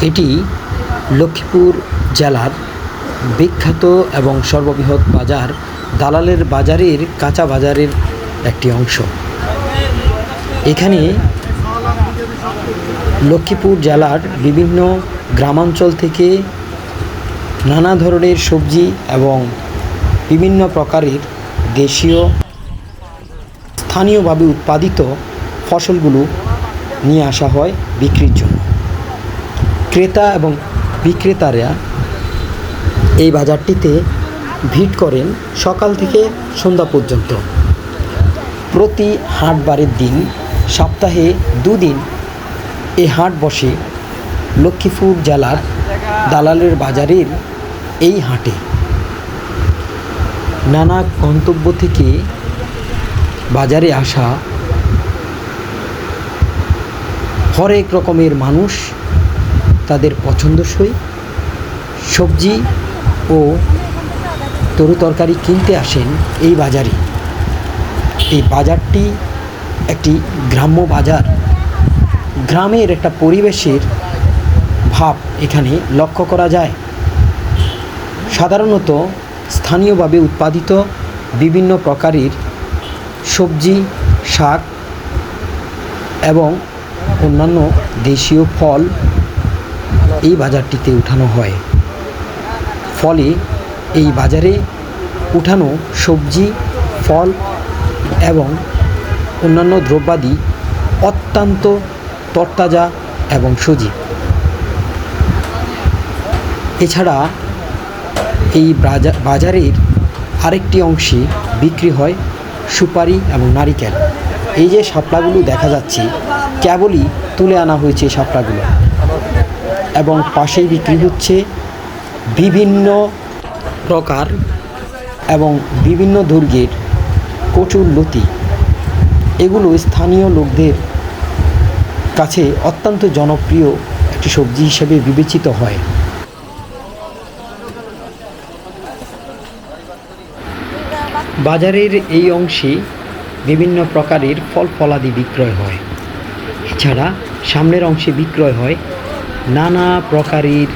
এটি লক্ষ্মীপুর জেলার বিখ্যাত এবং সর্ববৃহৎ বাজার দালালের বাজারের কাঁচা বাজারের একটি অংশ। এখানে লক্ষ্মীপুর জেলার বিভিন্ন গ্রামাঞ্চল থেকে নানা ধরনের সবজি এবং বিভিন্ন প্রকারের দেশীয় স্থানীয়ভাবে উৎপাদিত ফসলগুলো নিয়ে আসা হয় বিক্রির জন্য। ক্রেতা এবং বিক্রেতারা এই বাজারটিতে ভিড় করেন সকাল থেকে সন্ধ্যা পর্যন্ত। প্রতি হাটবারের দিন সপ্তাহে 2 দিন এই হাট বসে লক্ষ্মীপুর জেলার দালালের বাজারের এই হাটে। নানা গন্তব্য থেকে বাজারে আসা হরেক রকমের মানুষ তাদের পছন্দসই সবজি ও তরুতরকারি কিনতে আসেন এই বাজারে। এই বাজারটি একটি গ্রাম্য বাজার, গ্রামের একটা পরিবেশের ভাব এখানে লক্ষ্য করা যায়। সাধারণত স্থানীয়ভাবে উৎপাদিত বিভিন্ন প্রকারের সবজি, শাক এবং অন্যান্য দেশীয় ফল এই বাজারটিতে উঠানো হয়। ফলে এই বাজারে উঠানো সবজি, ফল এবং অন্যান্য দ্রব্যাদি অত্যন্ত তরতাজা এবং সজীব। এছাড়া এই বাজারের আরেকটি অংশে বিক্রি হয় সুপারি এবং নারিকেল। এই যে শাপলাগুলো দেখা যাচ্ছে কেবলই তুলে আনা হয়েছে শাপলাগুলো, এবং পাশেই বিক্রি হচ্ছে বিভিন্ন প্রকার এবং বিভিন্ন দৈর্ঘ্যের কচুর লতি। এগুলো স্থানীয় লোকদের কাছে অত্যন্ত জনপ্রিয় একটি সবজি হিসেবে বিবেচিত হয়। বাজারের এই অংশে বিভিন্ন প্রকারের ফল ফলাদি বিক্রয় হয়। এছাড়া সামনের অংশে বিক্রয় হয় নানা প্রকারের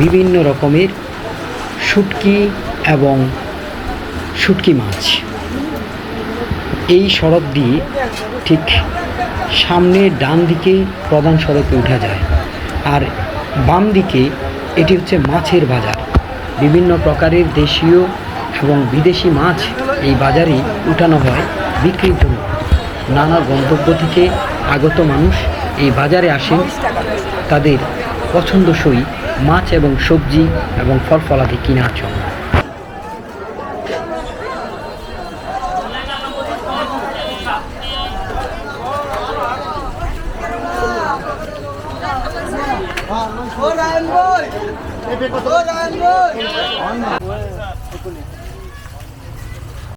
বিভিন্ন রকমের শুটকি এবং শুটকি মাছ। এই সড়ক দিয়ে ঠিক সামনে ডান দিকে প্রধান সড়কে উঠা যায়, আর বাম দিকে এটি হচ্ছে মাছের বাজার। বিভিন্ন প্রকারের দেশীয় এবং বিদেশি মাছ এই বাজারে উঠানো হয় বিক্রির জন্য। নানা গন্তব্য থেকে আগত মানুষ এই বাজারে আসেন তাদের পছন্দসই মাছ এবং সবজি এবং ফল ফলাদি কেনার জন্য। Ôi, ra anh ơi! Ôi, ra anh ơi!